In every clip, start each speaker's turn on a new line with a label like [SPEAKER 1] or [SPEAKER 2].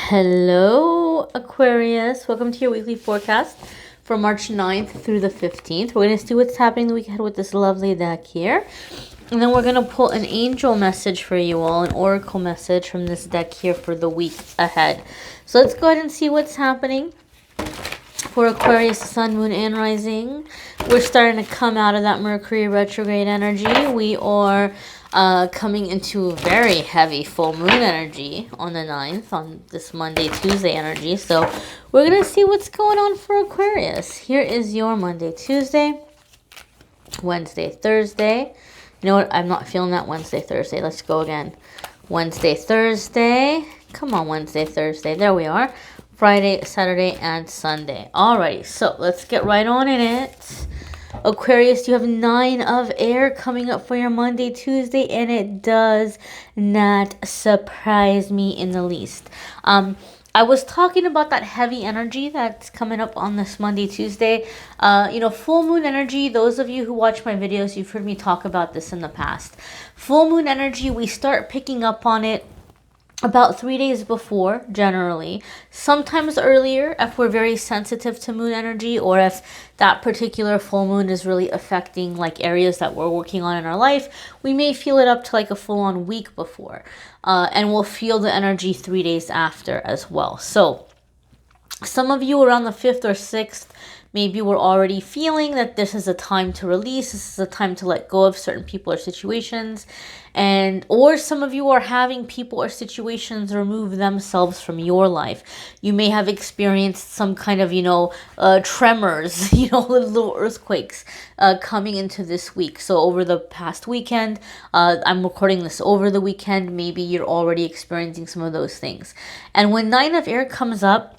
[SPEAKER 1] Hello, Aquarius. Welcome to your weekly forecast for March 9th through the 15th. We're going to see what's happening the week ahead with this lovely deck here. And then we're going to pull an angel message for you all, an oracle message from this deck here for the week ahead. So let's go ahead and see what's happening for Aquarius, Sun, Moon, and Rising. We're starting to come out of that Mercury retrograde energy. We are coming into very heavy full moon energy on the 9th, on this Monday, Tuesday energy. So we're going to see what's going on for Aquarius. Here is your Monday, Tuesday, Wednesday, Thursday. You know what? I'm not feeling that Wednesday, Thursday. Let's go again. Wednesday, Thursday. Come on, Wednesday, Thursday. There we are. Friday, Saturday, and Sunday. Alrighty, so let's get right on in it. Aquarius, you have 9 of air coming up for your Monday, Tuesday, and it does not surprise me in the least. I was talking about that heavy energy that's coming up on this Monday, Tuesday. Full moon energy, those of you who watch my videos, you've heard me talk about this in the past. Full moon energy, we start picking up on it about 3 days before, generally. Sometimes earlier if we're very sensitive to moon energy, or if that particular full moon is really affecting like areas that we're working on in our life, we may feel it up to like a full-on week before. And we'll feel the energy 3 days after as well. So some of you around the 5th or 6th, maybe we're already feeling that this is a time to release, this is a time to let go of certain people or situations. Or some of you are having people or situations remove themselves from your life. You may have experienced some kind of, tremors, little earthquakes coming into this week. So over the past weekend, I'm recording this over the weekend, maybe you're already experiencing some of those things. And when 9 of air comes up,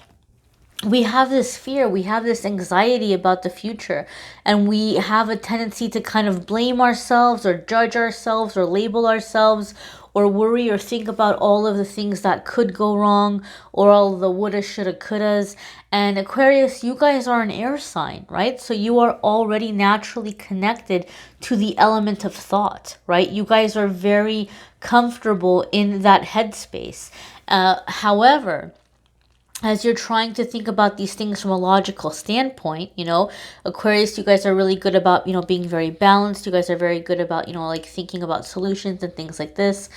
[SPEAKER 1] we have this fear, we have this anxiety about the future, and we have a tendency to kind of blame ourselves or judge ourselves or label ourselves or worry or think about all of the things that could go wrong or all the woulda, shoulda, couldas. And Aquarius, you guys are an air sign, right? So you are already naturally connected to the element of thought, right? You guys are very comfortable in that headspace. However, as you're trying to think about these things from a logical standpoint, Aquarius, you guys are really good about, being very balanced. You guys are very good about, thinking about solutions and things like this.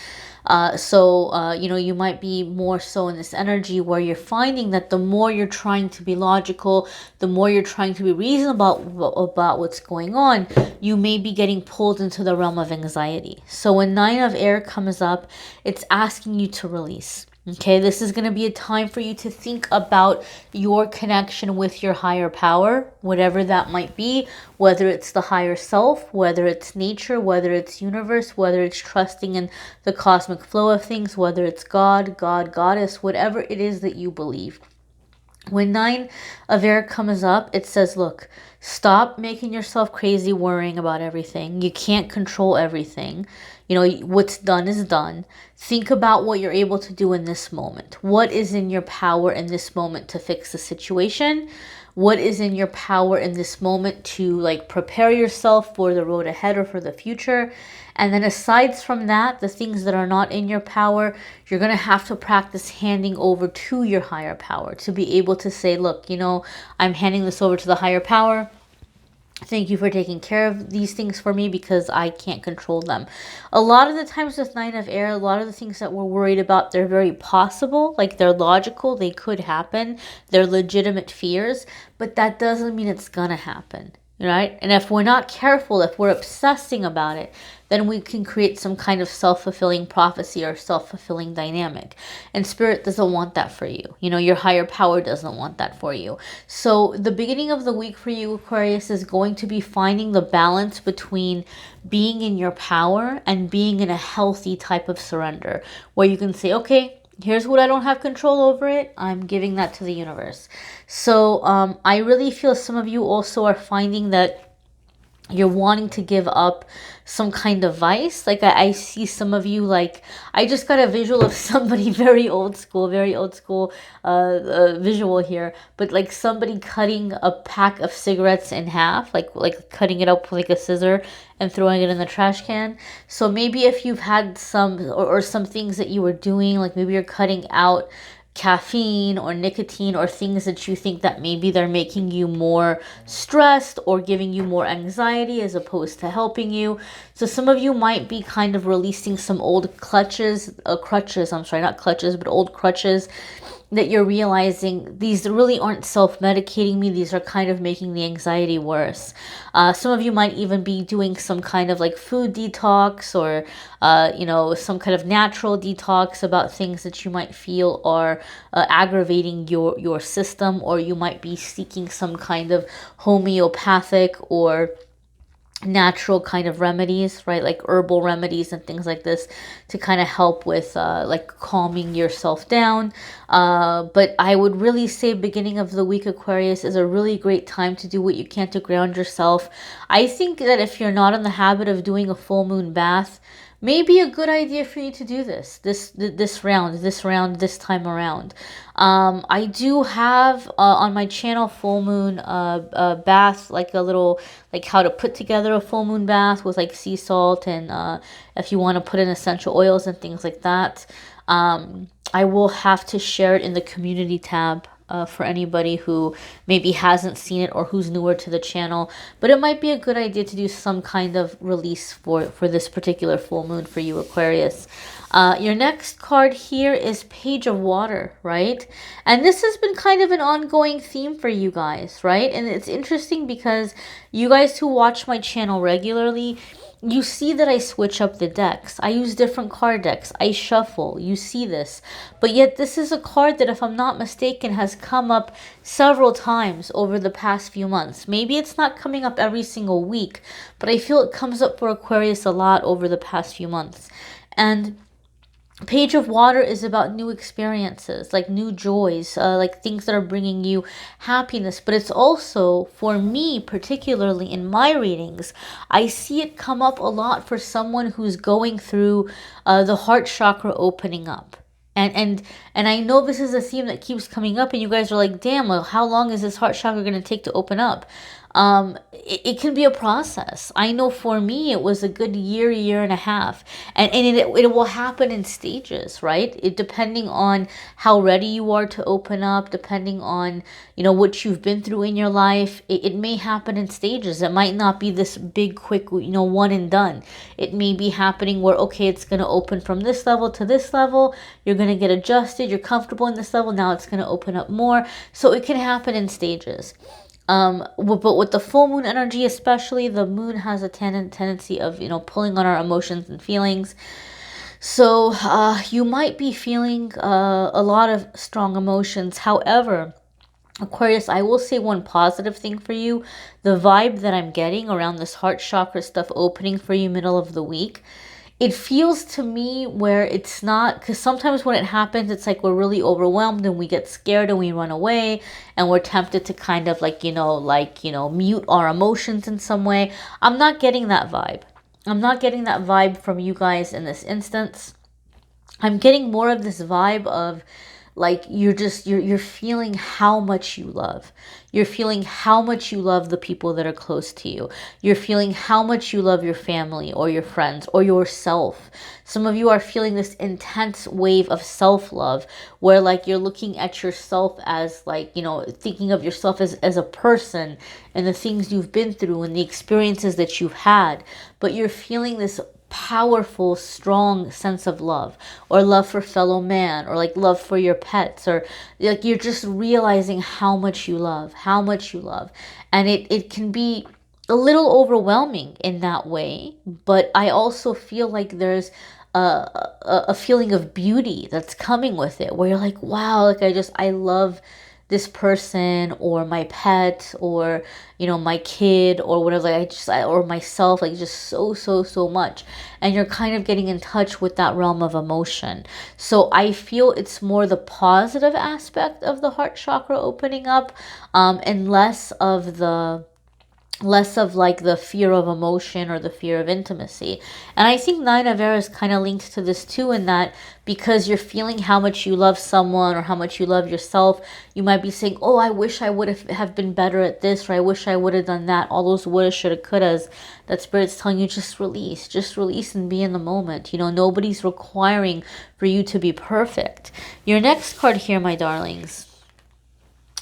[SPEAKER 1] You might be more so in this energy where you're finding that the more you're trying to be logical, the more you're trying to be reasonable about what's going on, you may be getting pulled into the realm of anxiety. So when 9 of air comes up, it's asking you to release. Okay, this is going to be a time for you to think about your connection with your higher power, whatever that might be, whether it's the higher self, whether it's nature, whether it's universe, whether it's trusting in the cosmic flow of things, whether it's God, Goddess, whatever it is that you believe. When 9 of air comes up, it says, look, stop making yourself crazy worrying about everything. You can't control everything. What's done is done. Think about what you're able to do in this moment. What is in your power in this moment to fix the situation? What is in your power in this moment to prepare yourself for the road ahead or for the future? And then aside from that, the things that are not in your power, you're going to have to practice handing over to your higher power to be able to say, look, I'm handing this over to the higher power. Thank you for taking care of these things for me because I can't control them. A lot of the times with 9 of air, a lot of the things that we're worried about, they're very possible, they're logical, they could happen, they're legitimate fears, but that doesn't mean it's gonna happen, right? And if we're not careful, if we're obsessing about it, then we can create some kind of self-fulfilling prophecy or self-fulfilling dynamic. And Spirit doesn't want that for you. Your higher power doesn't want that for you. So the beginning of the week for you, Aquarius, is going to be finding the balance between being in your power and being in a healthy type of surrender, where you can say, okay, here's what I don't have control over it. I'm giving that to the universe. So I really feel some of you also are finding that you're wanting to give up some kind of vice. I see some of you, I just got a visual of somebody very old school visual here, but somebody cutting a pack of cigarettes in half, like cutting it up with a scissor and throwing it in the trash can. So maybe if you've had some or some things that you were doing, maybe you're cutting out caffeine or nicotine or things that you think that maybe they're making you more stressed or giving you more anxiety as opposed to helping you. So some of you might be kind of releasing some old crutches, I'm sorry, not clutches, but old crutches that you're realizing these really aren't self-medicating me. These are kind of making the anxiety worse. Some of you might even be doing some kind of like food detox or, some kind of natural detox about things that you might feel are aggravating your system, or you might be seeking some kind of homeopathic or natural kind of remedies, right? Like herbal remedies and things like this to kind of help with like calming yourself down. But I would really say beginning of the week, Aquarius, is a really great time to do what you can to ground yourself. I think that if you're not in the habit of doing a full moon bath, maybe a good idea for you to do this round, this time around. I do have on my channel full moon bath, like a little, like how to put together a full moon bath with like sea salt and if you want to put in essential oils and things like that. I will have to share it in the community tab for anybody who maybe hasn't seen it or who's newer to the channel. But it might be a good idea to do some kind of release for this particular full moon for you, Aquarius. Your next card here is Page of Water, right? And this has been kind of an ongoing theme for you guys, right? And it's interesting because you guys who watch my channel regularly, you see that I switch up the decks. I use different card decks. I shuffle. You see this. But yet this is a card that, if I'm not mistaken, has come up several times over the past few months. Maybe it's not coming up every single week, but I feel it comes up for Aquarius a lot over the past few months. And Page of Water is about new experiences, like new joys, like things that are bringing you happiness. But it's also, for me, particularly in my readings, I see it come up a lot for someone who's going through the heart chakra opening up. And I know this is a theme that keeps coming up, and you guys are like, damn, well, how long is this heart chakra going to take to open up? It can be a process. I know for me, it was a good year and a half. And it will happen in stages, right? Depending on how ready you are to open up, depending on, what you've been through in your life, it may happen in stages. It might not be this big, quick, one and done. It may be happening where, okay, it's going to open from this level to this level. You're going to get adjusted. You're comfortable in this level. Now it's going to open up more. So it can happen in stages. But with the full moon energy, especially, the moon has a tendency of, pulling on our emotions and feelings. So you might be feeling a lot of strong emotions. However, Aquarius, I will say one positive thing for you. The vibe that I'm getting around this heart chakra stuff opening for you middle of the week, it feels to me where it's not, because sometimes when it happens, it's like we're really overwhelmed and we get scared and we run away and we're tempted to kind of mute our emotions in some way. I'm not getting that vibe. I'm not getting that vibe from you guys in this instance. I'm getting more of this vibe of like you're feeling how much you love. You're feeling how much you love the people that are close to you. You're feeling how much you love your family or your friends or yourself. Some of you are feeling this intense wave of self-love where like you're looking at yourself as like, thinking of yourself as a person and the things you've been through and the experiences that you've had. But you're feeling this powerful, strong sense of love, or love for fellow man, or like love for your pets, or like you're just realizing how much you love. And it can be a little overwhelming in that way, but I also feel like there's a feeling of beauty that's coming with it, where you're like, wow, like I love this person or my pet or my kid or whatever, or myself, like just so much, and you're kind of getting in touch with that realm of emotion. So I feel it's more the positive aspect of the heart chakra opening up, and less of the less of like the fear of emotion or the fear of intimacy. And I think Nine of Air is kind of linked to this too, in that because you're feeling how much you love someone or how much you love yourself, you might be saying, oh, I wish I would have been better at this, or I wish I would have done that. All those woulda, shoulda, couldas, that Spirit's telling you, just release and be in the moment. You know, nobody's requiring for you to be perfect. Your next card here, my darlings,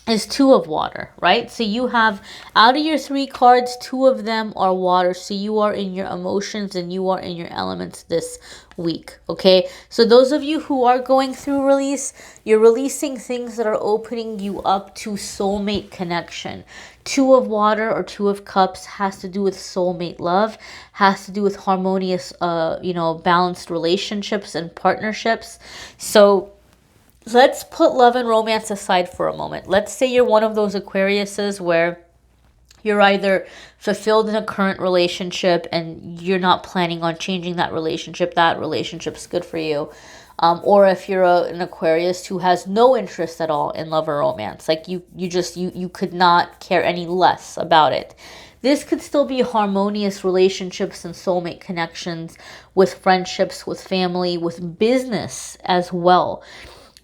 [SPEAKER 1] is Two of Water, right? So you have, out of your 3 cards, 2 of them are water. So you are in your emotions and you are in your elements this week, okay? So those of you who are going through release, you're releasing things that are opening you up to soulmate connection. 2 of Water or 2 of Cups has to do with soulmate love, has to do with harmonious, balanced relationships and partnerships. So let's put love and romance aside for a moment. Let's say you're one of those Aquariuses where you're either fulfilled in a current relationship and you're not planning on changing that relationship. That relationship's good for you. Or if you're an Aquarius who has no interest at all in love or romance, like you could not care any less about it. This could still be harmonious relationships and soulmate connections with friendships, with family, with business as well.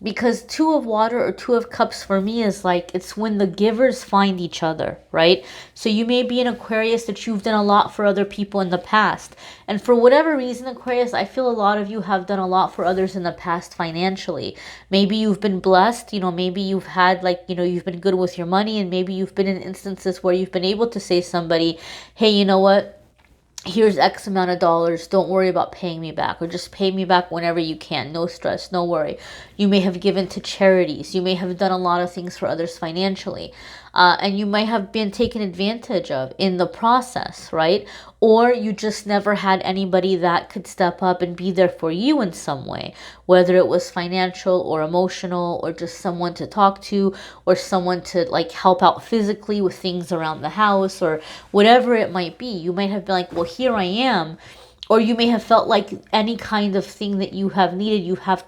[SPEAKER 1] Because 2 of Water or 2 of Cups for me is like, it's when the givers find each other, right? So you may be an Aquarius that you've done a lot for other people in the past. And for whatever reason, Aquarius, I feel a lot of you have done a lot for others in the past financially. Maybe you've been blessed, maybe you've had you've been good with your money, and maybe you've been in instances where you've been able to say to somebody, hey, you know what? Here's X amount of dollars. Don't worry about paying me back, or just pay me back whenever you can. No stress, no worry. You may have given to charities. You may have done a lot of things for others financially. And you might have been taken advantage of in the process, right? Or you just never had anybody that could step up and be there for you in some way, whether it was financial or emotional, or just someone to talk to, or someone to help out physically with things around the house, or whatever it might be. You might have been like, well, here I am. Or you may have felt like any kind of thing that you have needed, you have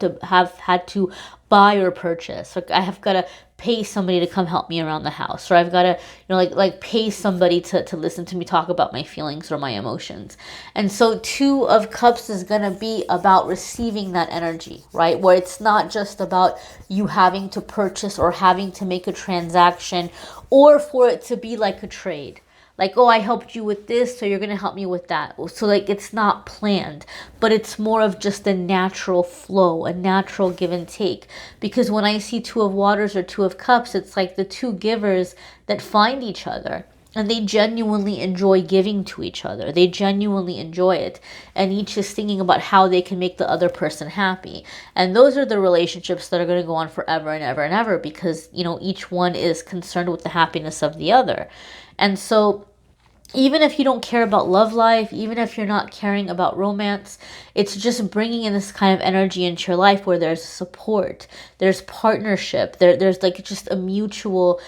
[SPEAKER 1] had to buy or purchase. Like, I have got to pay somebody to come help me around the house, or I've got to pay somebody to listen to me talk about my feelings or my emotions. And so 2 of Cups is going to be about receiving that energy, right? Where it's not just about you having to purchase or having to make a transaction, or for it to be like a trade. Like, oh, I helped you with this, so you're going to help me with that. So it's not planned, but it's more of just a natural flow, a natural give and take. Because when I see 2 of Waters or 2 of Cups, it's like the 2 givers that find each other. And they genuinely enjoy giving to each other. They genuinely enjoy it. And each is thinking about how they can make the other person happy. And those are the relationships that are going to go on forever and ever and ever, because, each one is concerned with the happiness of the other. And so even if you don't care about love life, even if you're not caring about romance, it's just bringing in this kind of energy into your life where there's support, there's partnership, there's just a mutual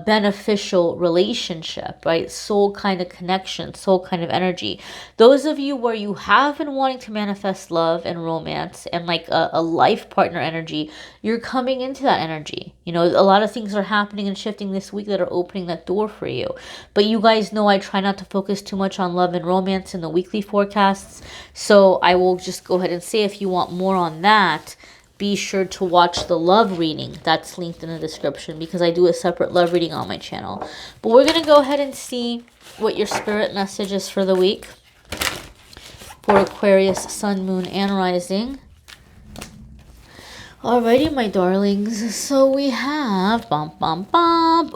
[SPEAKER 1] beneficial relationship, right? Soul kind of connection, soul kind of energy. Those of you where you have been wanting to manifest love and romance and a life partner energy, you're coming into that energy. A lot of things are happening and shifting this week that are opening that door for you. But you guys know I try not to focus too much on love and romance in the weekly forecasts. So I will just go ahead and say, if you want more on that, be sure to watch the love reading. That's linked in the description, because I do a separate love reading on my channel. But we're going to go ahead and see what your spirit message is for the week for Aquarius, Sun, Moon, and Rising. Alrighty, my darlings. So we have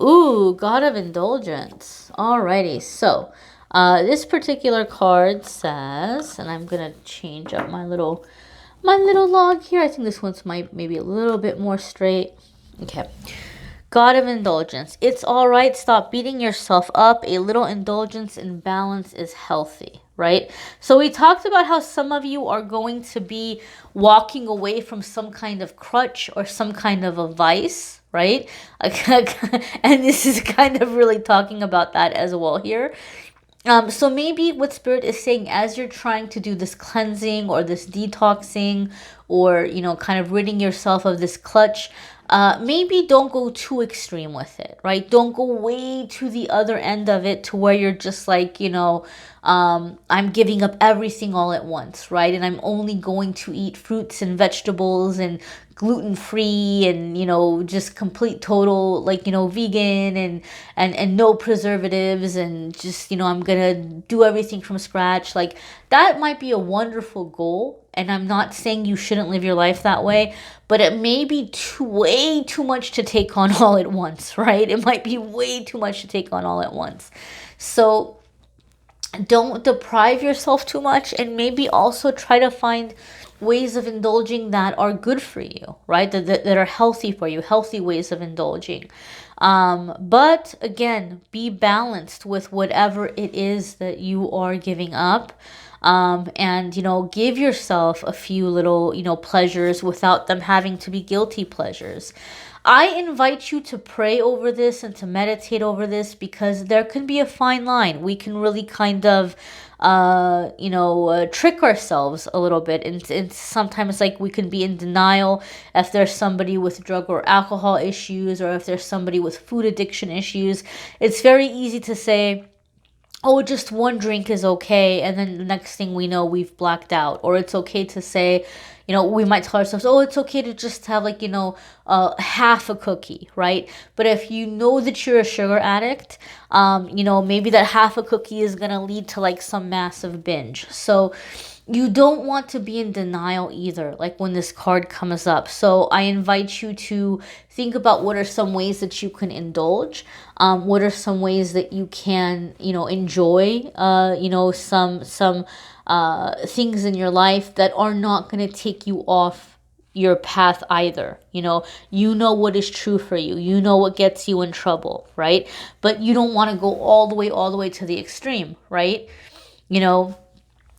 [SPEAKER 1] ooh, God of Indulgence. Alrighty, so this particular card says, and I'm gonna change up my little log here. I think this one's maybe a little bit more straight. Okay. God of Indulgence. It's all right. Stop beating yourself up. A little indulgence and balance is healthy, right? So we talked about how some of you are going to be walking away from some kind of crutch or some kind of a vice, right? And this is kind of really talking about that as well here. So maybe what Spirit is saying, as you're trying to do this cleansing or this detoxing, or kind of ridding yourself of this clutch, maybe don't go too extreme with it, right? Don't go way to the other end of it to where you're just like, I'm giving up everything all at once, right? And I'm only going to eat fruits and vegetables and gluten-free and, just complete total, like, vegan and no preservatives and just, I'm gonna do everything from scratch. Like, that might be a wonderful goal. And I'm not saying you shouldn't live your life that way, but it may be way too much to take on all at once, right? It might be way too much to take on all at once. So don't deprive yourself too much, and maybe also try to find ways of indulging that are good for you, right? That are healthy for you, healthy ways of indulging. But again, be balanced with whatever it is that you are giving up. And give yourself a few little pleasures without them having to be guilty pleasures. I invite you to pray over this and to meditate over this, because there can be a fine line. We can really kind of trick ourselves a little bit, and sometimes like we can be in denial if there's somebody with drug or alcohol issues, or if there's somebody with food addiction issues. It's very easy to say, oh, just one drink is okay, and then the next thing we know, we've blacked out. Or it's okay to say, we might tell ourselves, oh, it's okay to just have like, half a cookie, right? But if you know that you're a sugar addict, maybe that half a cookie is going to lead to like some massive binge. So you don't want to be in denial either, like when this card comes up. So I invite you to think about what are some ways that you can indulge. What are some ways that you can, enjoy, some things in your life that are not going to take you off your path either. You know what is true for you. You know what gets you in trouble, right? But you don't want to go all the way to the extreme, right?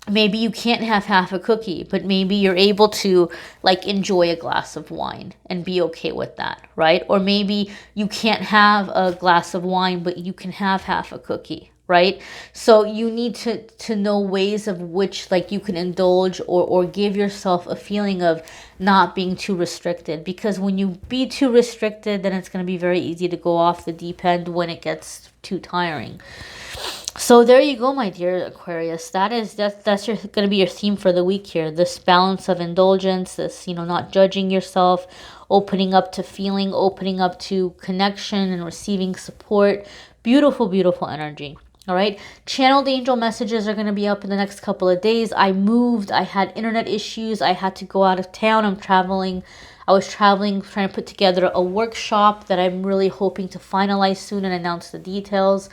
[SPEAKER 1] Maybe you can't have half a cookie, but maybe you're able to like enjoy a glass of wine and be okay with that, right? Or maybe you can't have a glass of wine, but you can have half a cookie, right? So you need to know ways of which like you can indulge or give yourself a feeling of not being too restricted, because when you be too restricted, then it's going to be very easy to go off the deep end when it gets too tiring. So there you go, my dear Aquarius. That's going to be your theme for the week here. This balance of indulgence, this, not judging yourself, opening up to feeling, opening up to connection and receiving support. Beautiful, beautiful energy. All right. Channeled angel messages are going to be up in the next couple of days. I moved. I had internet issues. I had to go out of town. I was traveling, trying to put together a workshop that I'm really hoping to finalize soon and announce the details.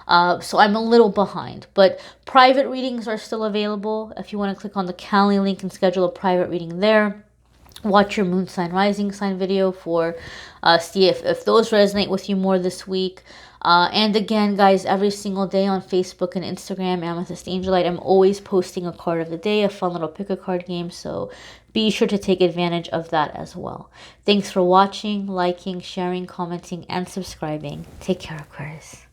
[SPEAKER 1] So I'm a little behind, but private readings are still available. If you want to click on the Calendly link and schedule a private reading there. Watch your moon sign, rising sign video for see if those resonate with you more this week. And again, guys, every single day on Facebook and Instagram, Amethyst Angellight, I'm always posting a card of the day, a fun little pick a card game. So be sure to take advantage of that as well. Thanks for watching, liking, sharing, commenting, and subscribing. Take care, Aquarius.